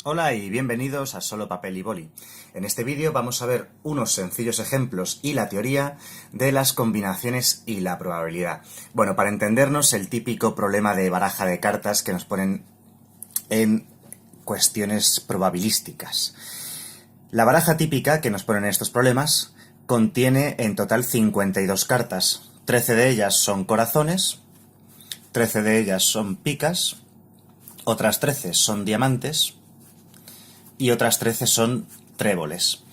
Hola y bienvenidos a Solo Papel y Boli. En este vídeo vamos a ver unos sencillos ejemplos y la teoría de las combinaciones y la probabilidad. Bueno, para entendernos, el típico problema de baraja de cartas que nos ponen en cuestiones probabilísticas. La baraja típica que nos ponen en estos problemas contiene en total 52 cartas. 13 de ellas son corazones, 13 de ellas son picas, otras 13 son diamantes y otras 13 son tréboles.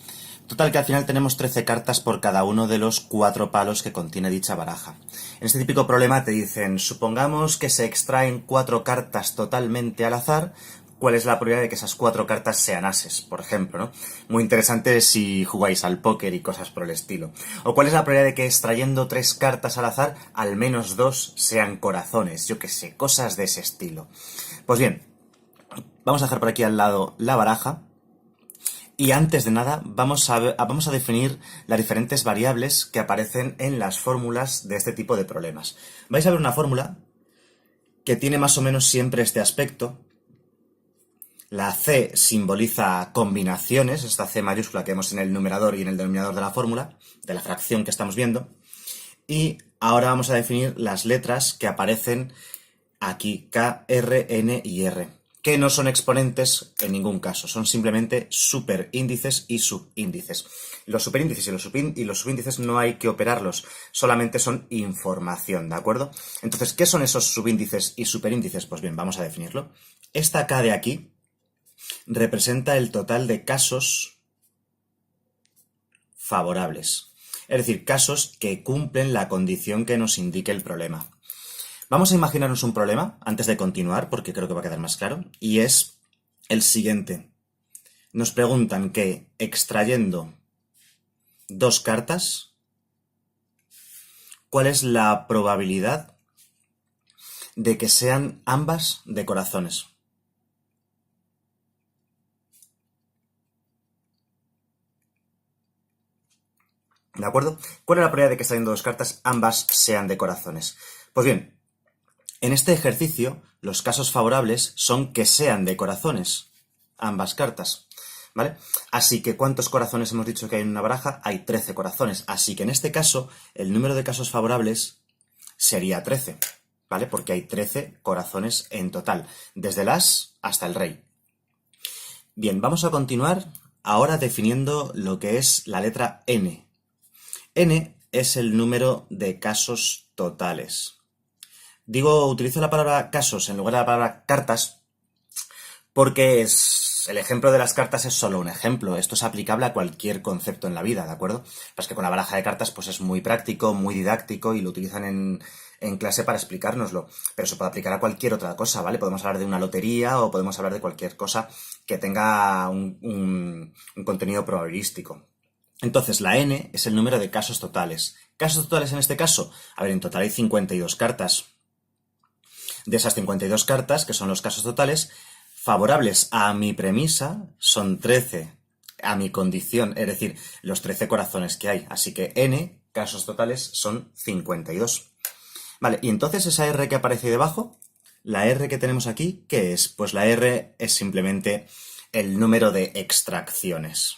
Total que al final tenemos 13 cartas por cada uno de los 4 palos que contiene dicha baraja. En este típico problema te dicen, supongamos que se extraen 4 cartas totalmente al azar, ¿cuál es la probabilidad de que esas 4 cartas sean ases, por ejemplo, ¿no? Muy interesante si jugáis al póker y cosas por el estilo. O cuál es la probabilidad de que extrayendo 3 cartas al azar, al menos 2 sean corazones, yo qué sé, cosas de ese estilo. Pues bien, vamos a dejar por aquí al lado la baraja. Y antes de nada, vamos a definir las diferentes variables que aparecen en las fórmulas de este tipo de problemas. Vais a ver una fórmula que tiene más o menos siempre este aspecto. La C simboliza combinaciones, esta C mayúscula que vemos en el numerador y en el denominador de la fórmula, de la fracción que estamos viendo. Y ahora vamos a definir las letras que aparecen aquí, K, R, N y R, que no son exponentes en ningún caso, son simplemente superíndices y subíndices. Los superíndices y los subíndices no hay que operarlos, solamente son información, ¿de acuerdo? Entonces, ¿qué son esos subíndices y superíndices? Pues bien, vamos a definirlo. Esta K de aquí representa el total de casos favorables, es decir, casos que cumplen la condición que nos indique el problema. Vamos a imaginarnos un problema, antes de continuar, porque creo que va a quedar más claro, y es el siguiente. Nos preguntan que, extrayendo 2 cartas, ¿cuál es la probabilidad de que sean ambas de corazones? ¿De acuerdo? ¿Cuál es la probabilidad de que extrayendo 2 cartas ambas sean de corazones? Pues bien, en este ejercicio, los casos favorables son que sean de corazones, ambas cartas, ¿vale? Así que, ¿cuántos corazones hemos dicho que hay en una baraja? Hay 13 corazones, así que en este caso, el número de casos favorables sería 13, ¿vale? Porque hay 13 corazones en total, desde el as hasta el rey. Bien, vamos a continuar ahora definiendo lo que es la letra N. N es el número de casos totales. Utilizo la palabra casos en lugar de la palabra cartas porque el ejemplo de las cartas es solo un ejemplo. Esto es aplicable a cualquier concepto en la vida, ¿de acuerdo? Es que con la baraja de cartas pues es muy práctico, muy didáctico y lo utilizan en clase para explicárnoslo. Pero se puede aplicar a cualquier otra cosa, ¿vale? Podemos hablar de una lotería o podemos hablar de cualquier cosa que tenga un contenido probabilístico. Entonces, la N es el número de casos totales. ¿Casos totales en este caso? A ver, en total hay 52 cartas. De esas 52 cartas, que son los casos totales, favorables a mi premisa son 13, a mi condición, es decir, los 13 corazones que hay. Así que N, casos totales, son 52. Vale, y entonces esa R que aparece ahí debajo, la R que tenemos aquí, ¿qué es? Pues la R es simplemente el número de extracciones,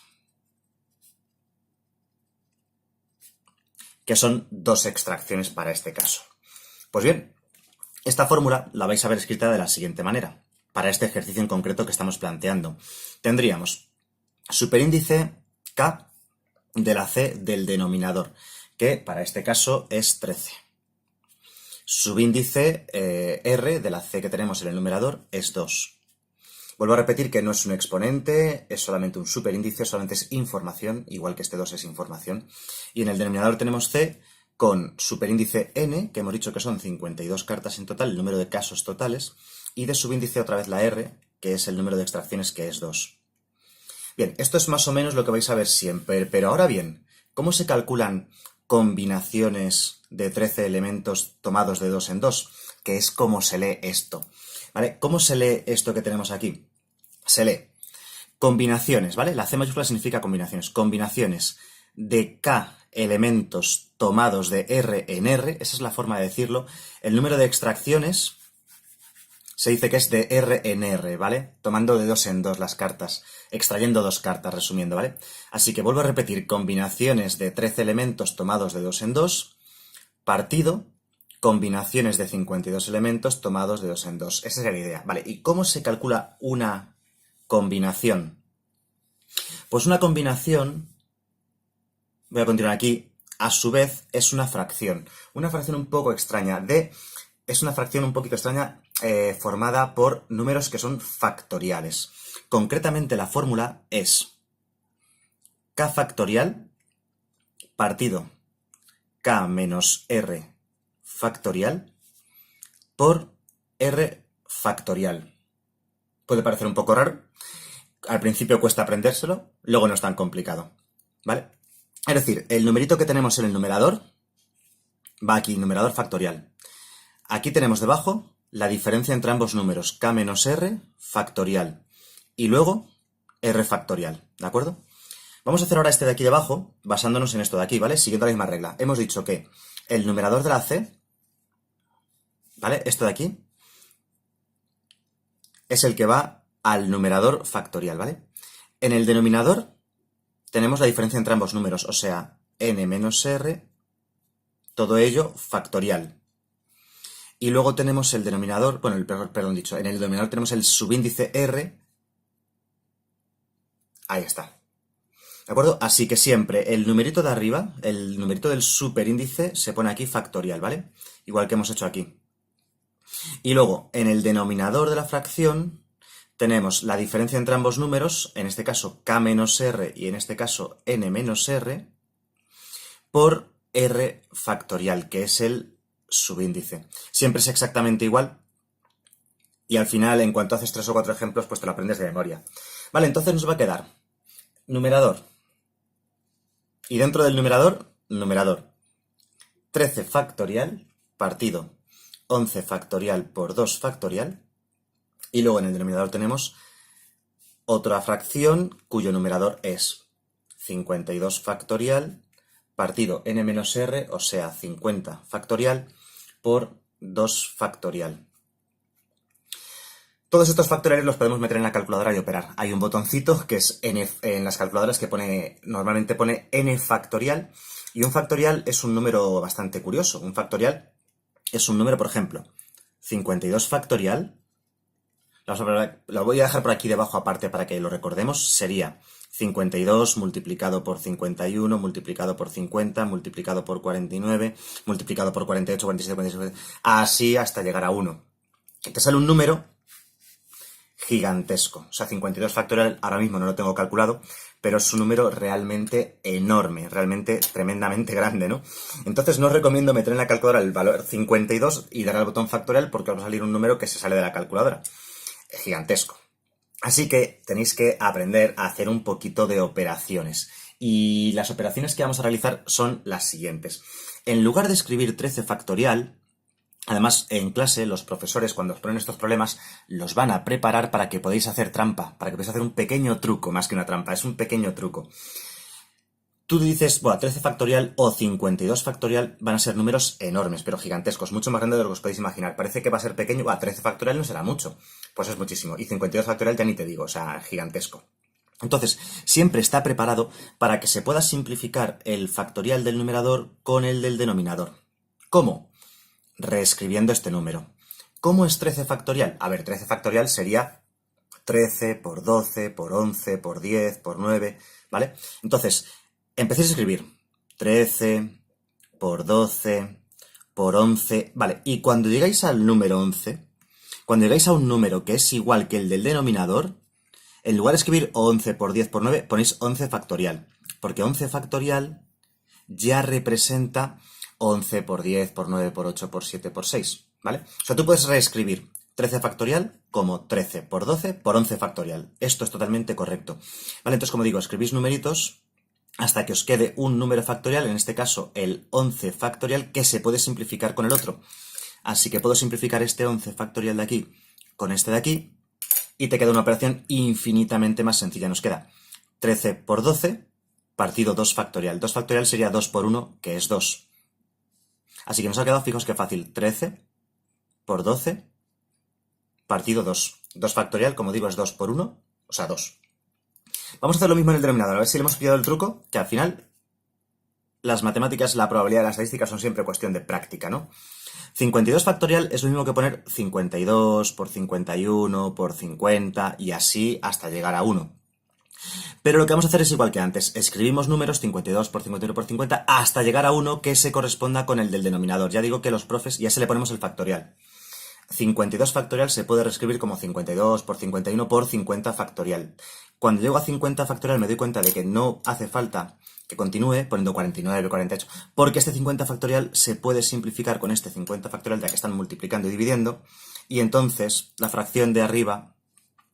que son 2 extracciones para este caso. Pues bien, esta fórmula la vais a ver escrita de la siguiente manera, para este ejercicio en concreto que estamos planteando. Tendríamos superíndice K de la C del denominador, que para este caso es 13. Subíndice R de la C que tenemos en el numerador es 2. Vuelvo a repetir que no es un exponente, es solamente un superíndice, solamente es información, igual que este 2 es información. Y en el denominador tenemos C con superíndice N, que hemos dicho que son 52 cartas en total, el número de casos totales, y de subíndice otra vez la R, que es el número de extracciones, que es 2. Bien, esto es más o menos lo que vais a ver siempre, pero ahora bien, ¿cómo se calculan combinaciones de 13 elementos tomados de 2 en 2? Que es como se lee esto, ¿vale? ¿Cómo se lee esto que tenemos aquí? Se lee combinaciones, ¿vale? La C mayúscula significa combinaciones. Combinaciones de K elementos tomados de R en R, esa es la forma de decirlo. El número de extracciones se dice que es de R en R, ¿vale? Tomando de dos en dos las cartas, extrayendo dos cartas, resumiendo, ¿vale? Así que vuelvo a repetir, combinaciones de 13 elementos tomados de dos en dos, partido, combinaciones de 52 elementos tomados de dos en dos. Esa es la idea, ¿vale? ¿Y cómo se calcula una combinación? Pues una combinación, voy a continuar aquí, a su vez es una fracción. Una fracción un poco extraña. Es una fracción un poquito extraña formada por números que son factoriales. Concretamente la fórmula es k factorial partido k menos r factorial por r factorial. Puede parecer un poco raro. Al principio cuesta aprendérselo, luego no es tan complicado, ¿vale? Es decir, el numerito que tenemos en el numerador va aquí, numerador factorial. Aquí tenemos debajo la diferencia entre ambos números, k menos r factorial. Y luego r factorial, ¿de acuerdo? Vamos a hacer ahora este de aquí debajo, basándonos en esto de aquí, ¿vale? Siguiendo la misma regla. Hemos dicho que el numerador de la c, ¿vale? Esto de aquí, es el que va al numerador factorial, ¿vale? En el denominador tenemos la diferencia entre ambos números, o sea, n menos r, todo ello factorial. Y luego tenemos el denominador, bueno, en el denominador tenemos el subíndice r, ahí está. ¿De acuerdo? Así que siempre el numerito de arriba, el numerito del superíndice, se pone aquí factorial, ¿vale? Igual que hemos hecho aquí. Y luego, en el denominador de la fracción, tenemos la diferencia entre ambos números, en este caso k menos r y en este caso n menos r, por r factorial, que es el subíndice. Siempre es exactamente igual y al final, en cuanto haces 3 o 4 ejemplos, pues te lo aprendes de memoria. Vale, entonces nos va a quedar numerador. Y dentro del numerador, 13 factorial partido 11 factorial por 2 factorial. Y luego en el denominador tenemos otra fracción cuyo numerador es 52 factorial partido n menos r, o sea, 50 factorial por 2 factorial. Todos estos factoriales los podemos meter en la calculadora y operar. Hay un botoncito que es en las calculadoras que normalmente pone n factorial, y un factorial es un número bastante curioso. Un factorial es un número, por ejemplo, 52 factorial, lo voy a dejar por aquí debajo aparte para que lo recordemos, sería 52 multiplicado por 51, multiplicado por 50, multiplicado por 49, multiplicado por 48, 47, 47, así hasta llegar a 1. Te sale un número gigantesco. O sea, 52 factorial ahora mismo no lo tengo calculado, pero es un número realmente enorme, realmente tremendamente grande, ¿no? Entonces no os recomiendo meter en la calculadora el valor 52 y dar al botón factorial porque os va a salir un número que se sale de la calculadora. Es gigantesco. Así que tenéis que aprender a hacer un poquito de operaciones. Y las operaciones que vamos a realizar son las siguientes. En lugar de escribir 13 factorial, además, en clase, los profesores, cuando os ponen estos problemas, los van a preparar para que podáis hacer trampa, para que podáis hacer un pequeño truco, más que una trampa, es un pequeño truco. Tú dices, bueno, 13 factorial o 52 factorial van a ser números enormes, pero gigantescos, mucho más grandes de lo que os podéis imaginar. Parece que va a ser pequeño, 13 factorial no será mucho, pues es muchísimo. Y 52 factorial ya ni te digo, o sea, gigantesco. Entonces, siempre está preparado para que se pueda simplificar el factorial del numerador con el del denominador. ¿Cómo? Reescribiendo este número. ¿Cómo es 13 factorial? A ver, 13 factorial sería 13 por 12 por 11 por 10 por 9, ¿vale? Entonces, empecéis a escribir 13 por 12 por 11, ¿vale? Y cuando llegáis al número 11, cuando llegáis a un número que es igual que el del denominador, en lugar de escribir 11 por 10 por 9, ponéis 11 factorial, porque 11 factorial ya representa 11 por 10 por 9 por 8 por 7 por 6, ¿vale? O sea, tú puedes reescribir 13 factorial como 13 por 12 por 11 factorial. Esto es totalmente correcto. Vale, entonces, como digo, escribís numeritos hasta que os quede un número factorial, en este caso el 11 factorial, que se puede simplificar con el otro. Así que puedo simplificar este 11 factorial de aquí con este de aquí y te queda una operación infinitamente más sencilla. Nos queda 13 por 12 partido 2 factorial. 2 factorial sería 2 por 1, que es 2. Así que nos ha quedado, fijaos qué fácil, 13 por 12 partido 2. 2 factorial, como digo, es 2 por 1, o sea, 2. Vamos a hacer lo mismo en el denominador, a ver si le hemos pillado el truco, que al final las matemáticas, la probabilidad de la estadística son siempre cuestión de práctica, ¿no? 52 factorial es lo mismo que poner 52 por 51 por 50 y así hasta llegar a 1. Pero lo que vamos a hacer es igual que antes, escribimos números 52 por 51 por 50 hasta llegar a 1 que se corresponda con el del denominador. Ya digo que los profes ya se le ponemos el factorial. 52 factorial se puede reescribir como 52 por 51 por 50 factorial. Cuando llego a 50 factorial me doy cuenta de que no hace falta que continúe poniendo 49, 48, porque este 50 factorial se puede simplificar con este 50 factorial ya que están multiplicando y dividiendo, y entonces la fracción de arriba,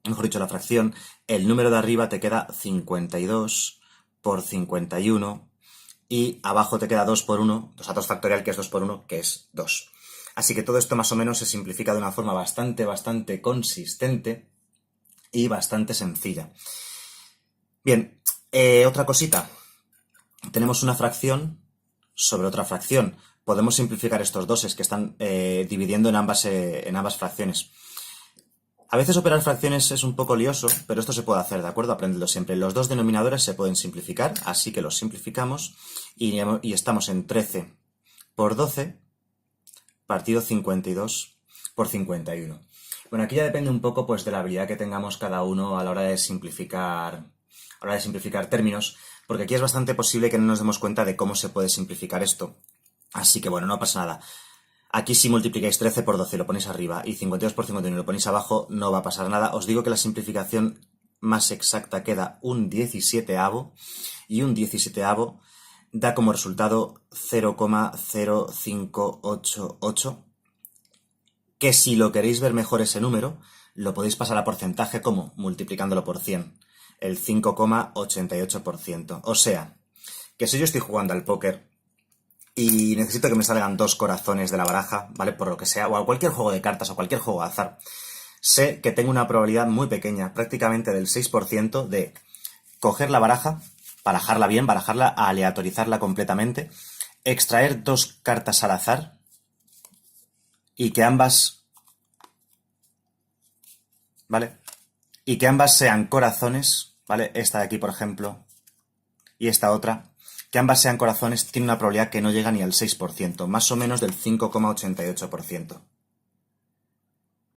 mejor dicho, la fracción, el número de arriba te queda 52 por 51 y abajo te queda 2 por 1, 2 a 2 factorial que es 2 por 1, que es 2. Así que todo esto más o menos se simplifica de una forma bastante consistente y bastante sencilla. Bien, otra cosita. Tenemos una fracción sobre otra fracción. Podemos simplificar estos doses que están dividiendo en ambas fracciones. A veces operar fracciones es un poco lioso, pero esto se puede hacer, ¿de acuerdo? Apréndelo siempre. Los dos denominadores se pueden simplificar, así que los simplificamos y estamos en 13 por 12 partido 52 por 51. Bueno, aquí ya depende un poco pues de la habilidad que tengamos cada uno a la hora de simplificar términos, porque aquí es bastante posible que no nos demos cuenta de cómo se puede simplificar esto. Así que bueno, no pasa nada. Aquí si multiplicáis 13 por 12 lo ponéis arriba y 52 por 51 lo ponéis abajo, no va a pasar nada. Os digo que la simplificación más exacta queda un 17avo y un 17avo da como resultado 0,0588, que si lo queréis ver mejor ese número, lo podéis pasar a porcentaje como multiplicándolo por 100, el 5,88%. O sea, que si yo estoy jugando al póker y necesito que me salgan 2 corazones de la baraja, ¿vale? Por lo que sea, o a cualquier juego de cartas o cualquier juego de azar, sé que tengo una probabilidad muy pequeña, prácticamente del 6%, de coger la baraja, barajarla bien, barajarla, aleatorizarla completamente, extraer 2 cartas al azar y que ambas, ¿vale? Y que ambas sean corazones, ¿vale? Esta de aquí, por ejemplo, y esta otra, que ambas sean corazones, tiene una probabilidad que no llega ni al 6%, más o menos del 5,88%.